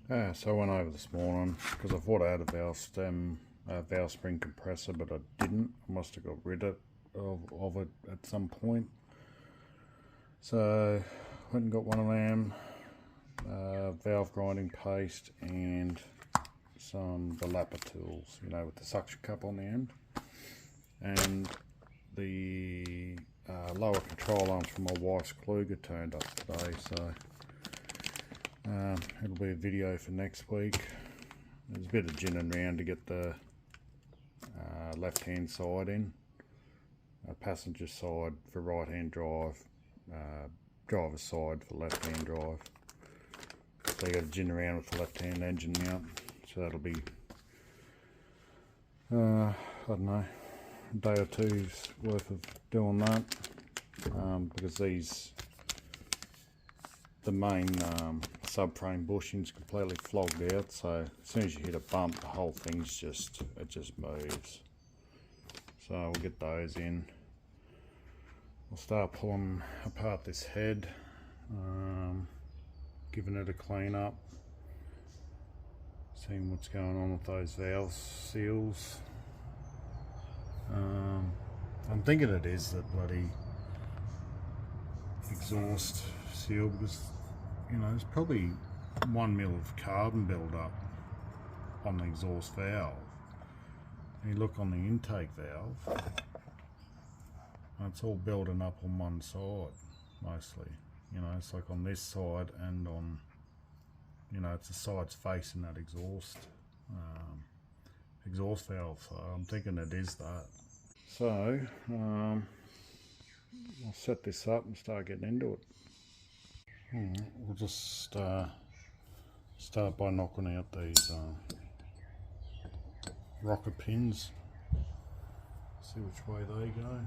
So I went over this morning because I thought I had a valve spring compressor, but I didn't. I must have got rid of it at some point. So I went and got one of them, valve grinding paste and the lapper tools, you know, with the suction cup on the end, and the lower control arms from my wife's Kluger turned up today, so it'll be a video for next week. There's a bit of ginning around to get the left hand side in, passenger side for right hand drive, driver's side for left hand drive. So you got to gin around with the left hand engine mount, so that'll be I don't know, a day or two's worth of doing that, because the main subframe bushing's completely flogged out, so as soon as you hit a bump, the whole thing's just moves. So we'll get those in. We'll start pulling apart this head, giving it a clean up, seeing what's going on with those valve seals. I'm thinking it is that bloody exhaust seal, because you know there's probably 1 mil of carbon build-up on the exhaust valve. And you look on the intake valve, it's all building up on one side mostly. You know, it's like on this side and on, you know, it's the sides facing that exhaust valve. So I'm thinking it is that. So I'll set this up and start getting into it. We'll just start by knocking out these rocker pins, see which way they go.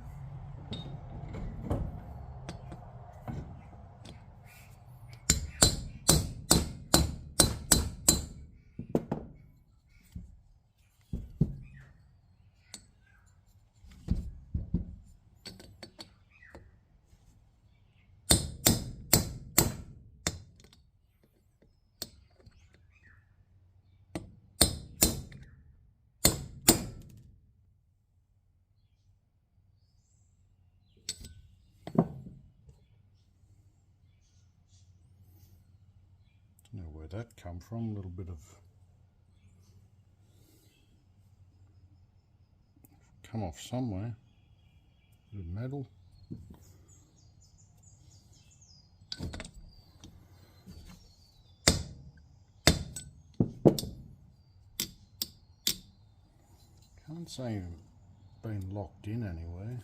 Don't know where that come from, a little bit of come off somewhere, bit of metal. Can't say it's been locked in anywhere.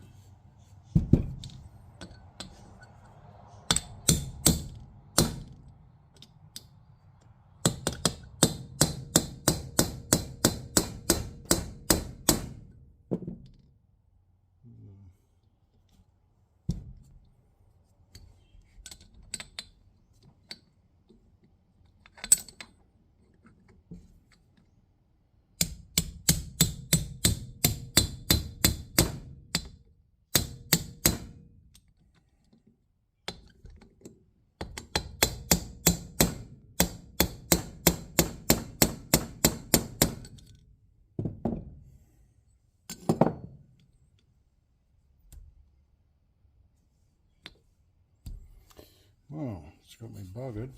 Well, it's got me buggered.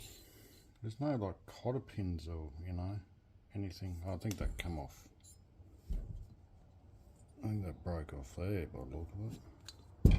There's no like cotter pins or, you know, anything. I think that come off. I think that broke off there by the look of it.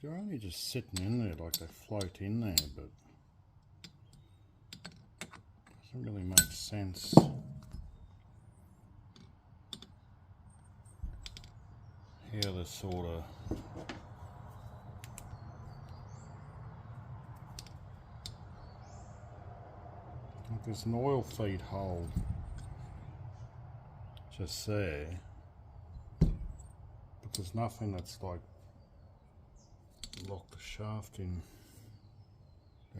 They're only just sitting in there, like they float in there, but doesn't really make sense. how the sort of there's an oil feed hole just there, but there's nothing that's like locked the shaft in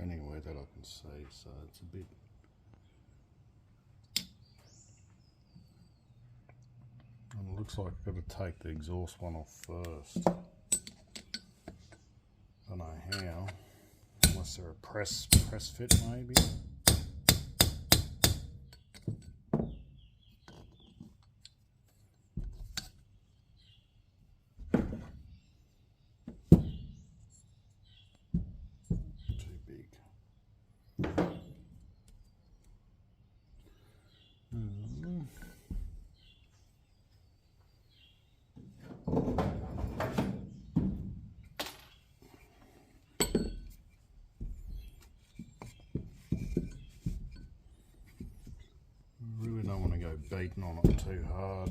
anywhere that I can see, so it's a bit and it looks like I've got to take the exhaust one off first. Don't know how, unless they're a press fit maybe. Too big. Really don't want to go beating on it too hard.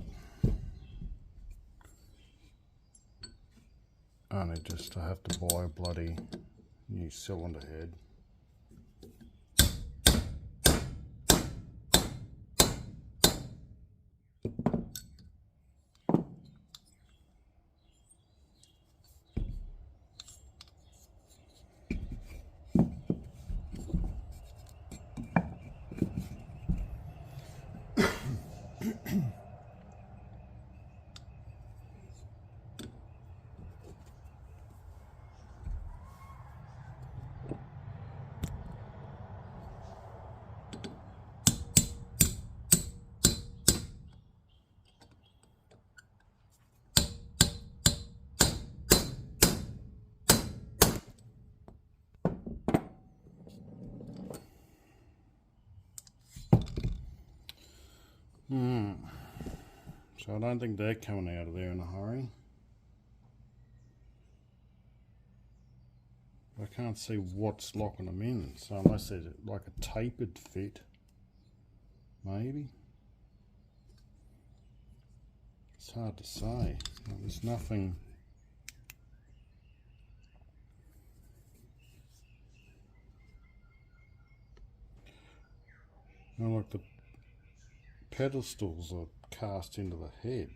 Only just to have to buy a bloody new cylinder head. So I don't think they're coming out of there in a hurry. I can't see what's locking them in, so unless there's like a tapered fit, maybe. It's hard to say. There's nothing. Like the pedestals are cast into the head.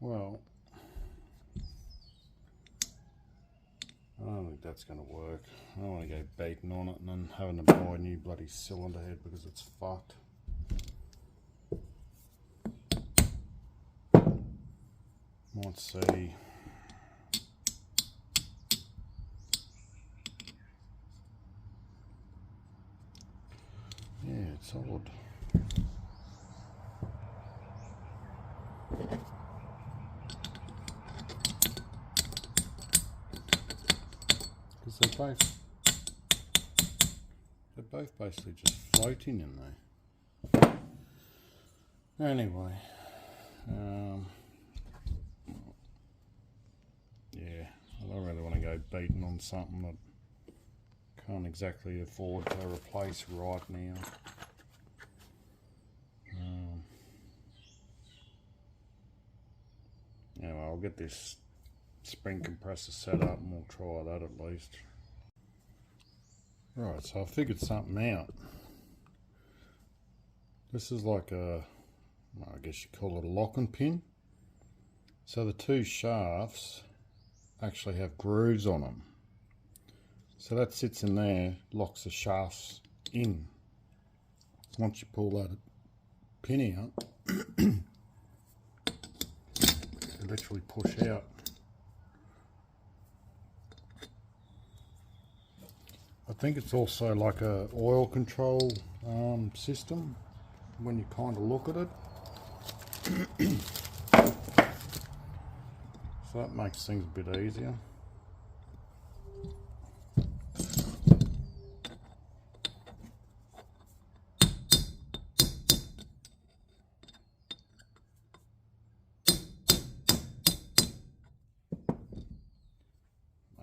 Well, I don't think that's going to work. I don't want to go beating on it and then having to buy a new bloody cylinder head because it's fucked. Might see. Yeah, it's odd. Because they're both basically just floating in there. Anyway, yeah, I don't really want to go beating on something that can't exactly afford to replace right now. Anyway, I'll get this spring compressor set up and we'll try that at least. Right, so I figured something out. This is like a, I guess you call it a locking pin. So the two shafts actually have grooves on them. So that sits in there, locks the shafts in. Once you pull that pin out, you literally push out. I think it's also like a oil control system when you kind of look at it. So that makes things a bit easier.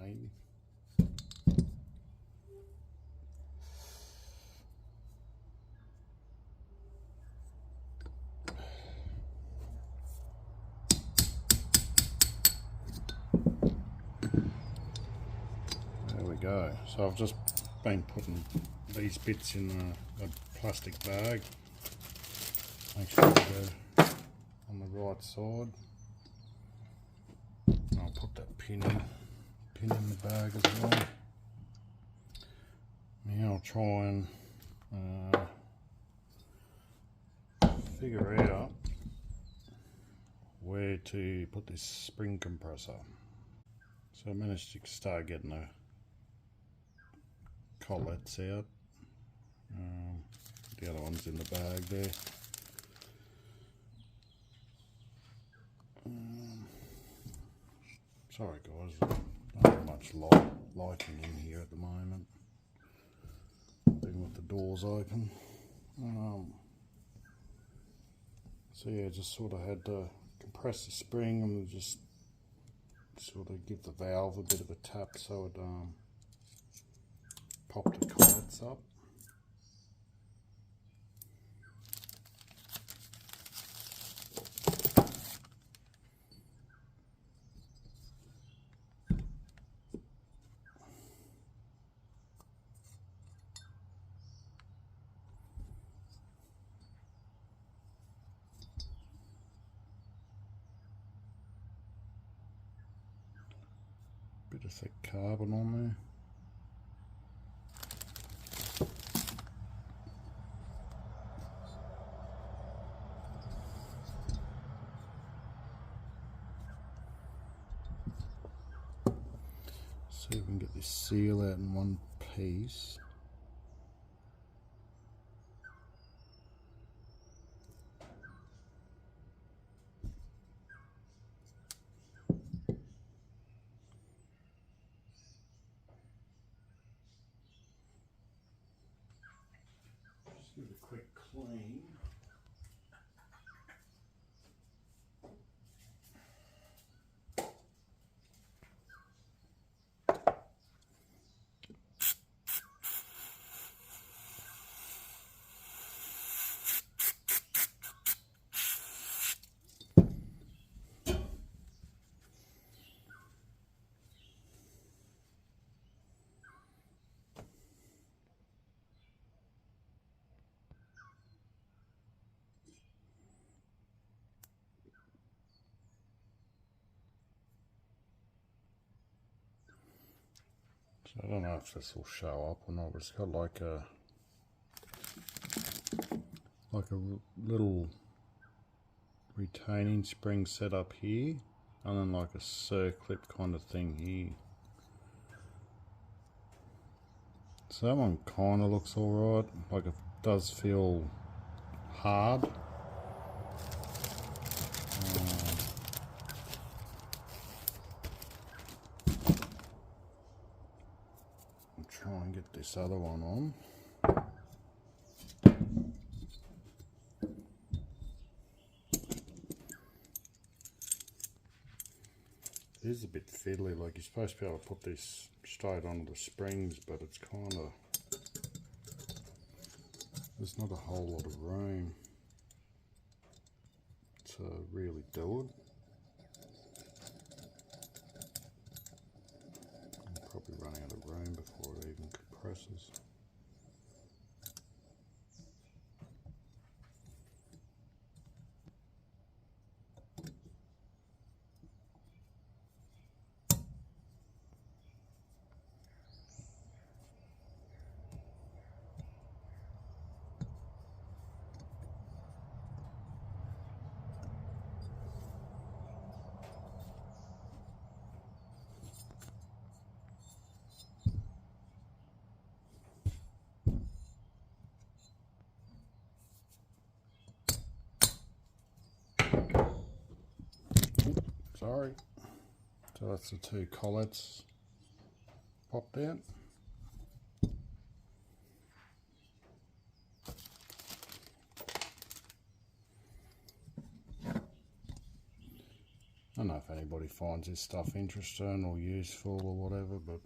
Maybe. go. So I've just been putting these bits in a plastic bag. Make sure they go on the right side. And I'll put that pin in the bag as well. Now I'll try and figure out where to put this spring compressor. So I managed to start getting the collets out. The other one's in the bag there. Sorry guys, not have much lighting in here at the moment, even with the doors open. So yeah, just sort of had to compress the spring and just sort of give the valve a bit of a tap so it popped the collets up. Bit of thick carbon on there. See if we can get this seal out in one piece. Just give it a quick clean. So I don't know if this will show up or not, but it's got like a little retaining spring set up here, and then like a circlip kind of thing here. So that one kind of looks alright, like it does feel hard. I'll try and get this other one on. It is a bit fiddly, like you're supposed to be able to put this straight onto the springs, but it's kind of, there's not a whole lot of room to really do it. I'll probably run out of room before it even compresses. Sorry. So that's the two collets popped out. I don't know if anybody finds this stuff interesting or useful or whatever, but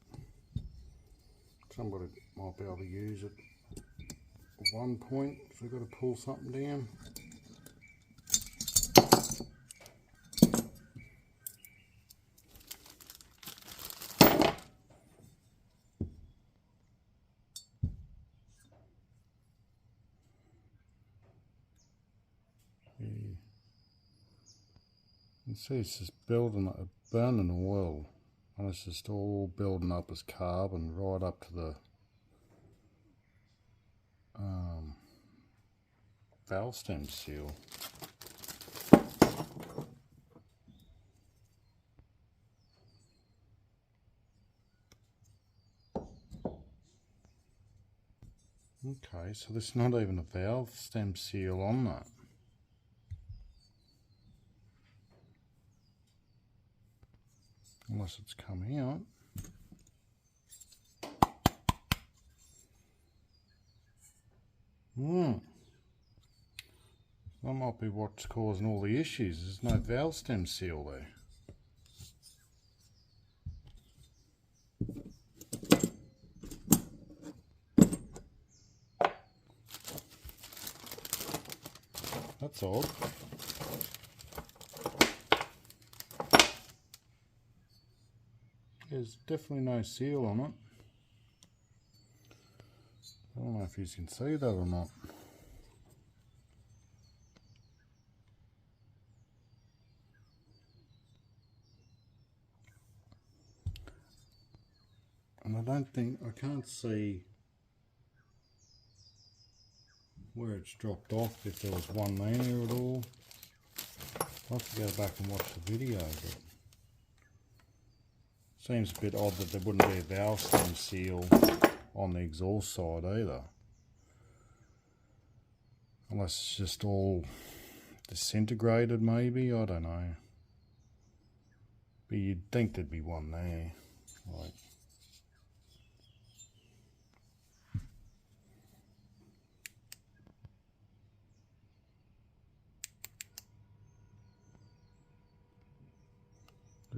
somebody might be able to use it at one point if they've got to pull something down. You see it's just building up, burning oil, and it's just all building up as carbon right up to the valve stem seal. Okay, so there's not even a valve stem seal on that. Unless it's come out. That might be what's causing all the issues. There's no valve stem seal there. That's odd. There's definitely no seal on it. I don't know if you can see that or not. And I can't see where it's dropped off, if there was one there at all. I'll have to go back and watch the video, but seems a bit odd that there wouldn't be a valve stem seal on the exhaust side either. Unless it's just all disintegrated maybe, I don't know. But you'd think there'd be one there. Like,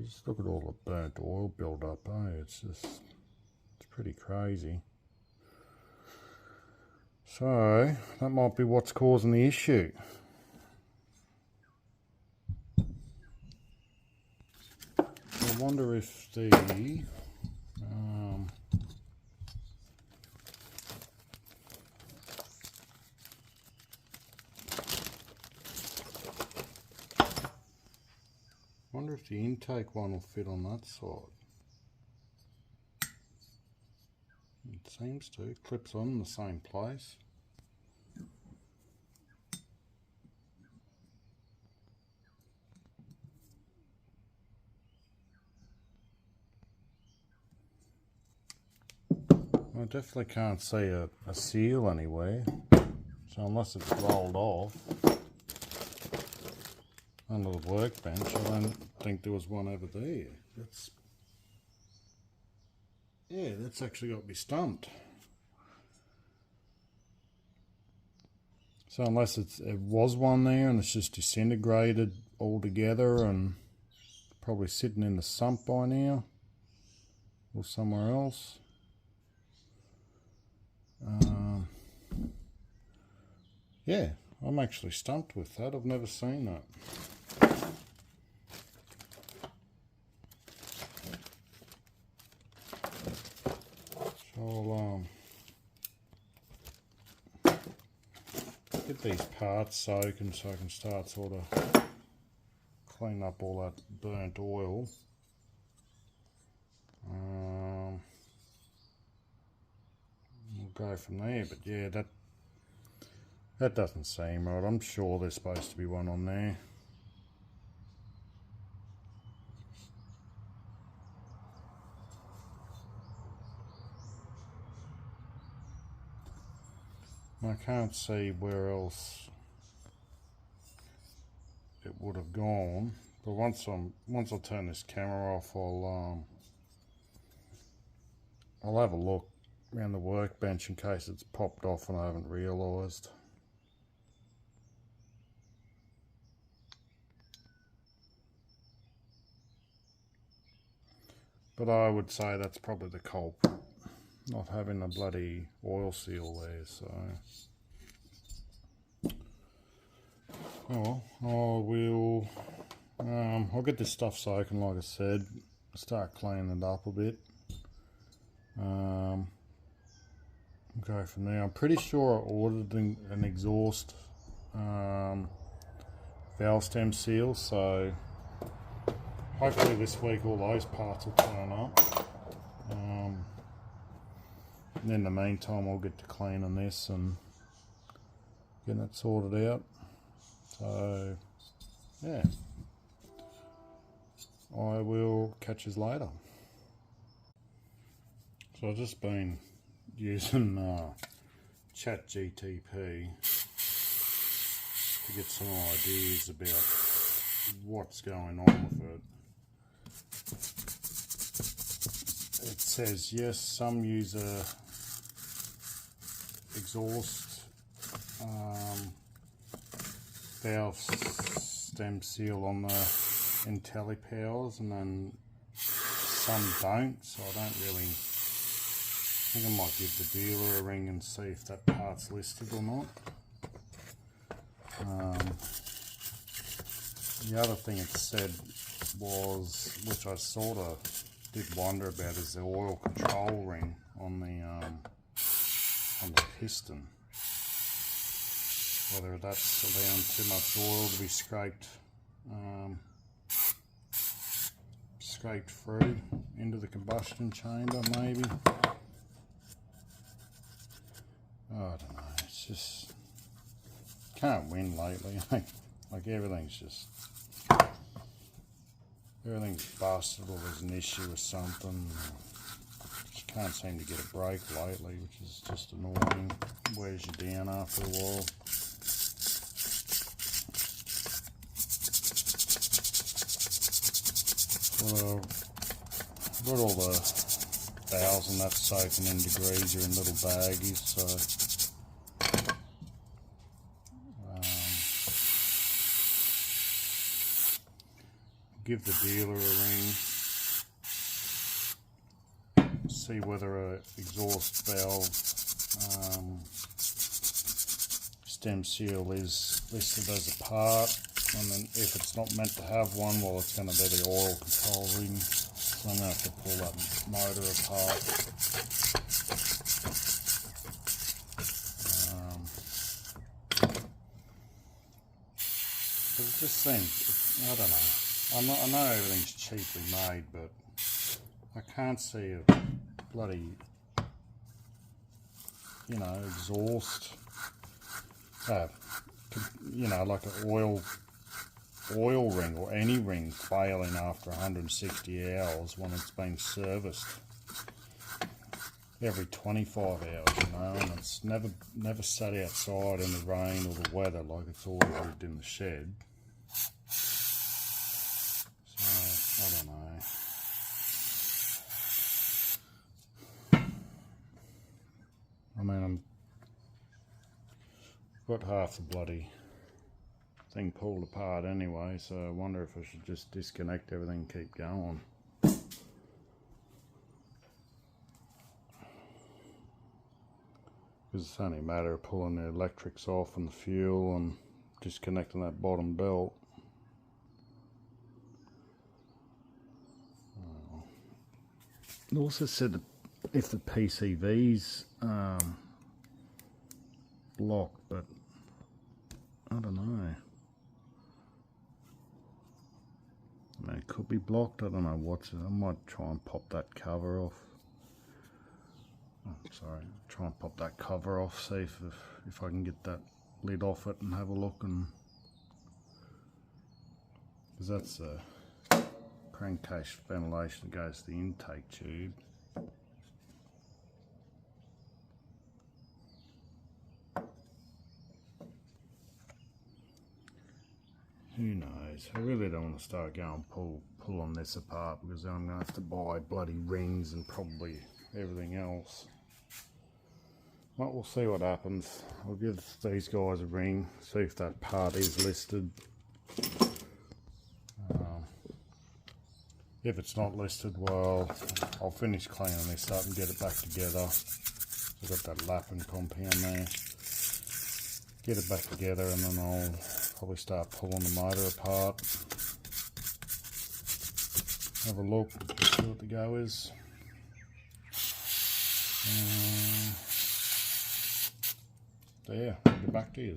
just look at all the burnt oil build up, eh? It's pretty crazy. So that might be what's causing the issue. I wonder if the intake one will fit on that side. It seems to. It clips on in the same place. I definitely can't see a seal anywhere, so unless it's rolled off under the workbench, I don't think there was one over there. That's actually got me stumped. So unless it was one there and it's just disintegrated altogether and probably sitting in the sump by now or somewhere else. Yeah, I'm actually stumped with that. I've never seen that. So I'll get these parts soaking so I can start sort of clean up all that burnt oil. We'll go from there, but yeah, that doesn't seem right. I'm sure there's supposed to be one on there. I can't see where else it would have gone, but once I turn this camera off, I'll have a look around the workbench in case it's popped off and I haven't realised. But I would say that's probably the culprit, not having a bloody oil seal there. So, oh well, I'll get this stuff soaking, like I said, start cleaning it up a bit. Go from there. I'm pretty sure I ordered an exhaust valve stem seal, so hopefully this week all those parts will turn up. And in the meantime, I'll get to cleaning this and getting it sorted out. So, yeah. I will catch you later. So I've just been using ChatGTP to get some ideas about what's going on with it. It says yes, some use a exhaust valve stem seal on the Intellipowers, and then some don't, so I don't really think I might give the dealer a ring and see if that part's listed or not. The other thing it said was, which I sort of did wonder about, is the oil control ring on the piston. Whether that's allowing too much oil to be scraped through into the combustion chamber, maybe. I don't know. It's just can't win lately. Like everything's busted, or there's an issue with something. Just can't seem to get a break lately, which is just annoying. Wears you down after a while. Well, I've got all the valves and that soaking in degreaser in little baggies, so give the dealer a ring, see whether a exhaust valve stem seal is listed as a part, and then if it's not meant to have one, well, it's going to be the oil control ring, so I'm going to have to pull that motor apart. But it just seems, I don't know. I know everything's cheaply made, but I can't see a bloody, exhaust, like an oil ring or any ring failing after 160 hours when it's been serviced every 25 hours, and it's never sat outside in the rain or the weather like it's always lived in the shed. I don't know. I mean, I've got half the bloody thing pulled apart anyway, so I wonder if I should just disconnect everything and keep going. Because it's only a matter of pulling the electrics off and the fuel and disconnecting that bottom belt. It also said that if the PCV's blocked, but I don't know. I mean, it could be blocked. I don't know what's it. I might try and pop that cover off. Oh, sorry. Try and pop that cover off. See if I can get that lid off it and have a look, and because that's crankcase ventilation that goes to the intake tube. Who knows? I really don't want to start going pulling this apart, because then I'm going to have to buy bloody rings and probably everything else. But we'll see what happens. I'll give these guys a ring, see if that part is listed. If it's not listed, well, I'll finish cleaning this up and get it back together. I've got that lapping compound there. Get it back together, and then I'll probably start pulling the motor apart. Have a look, see what the go is. There, I'll get back to you.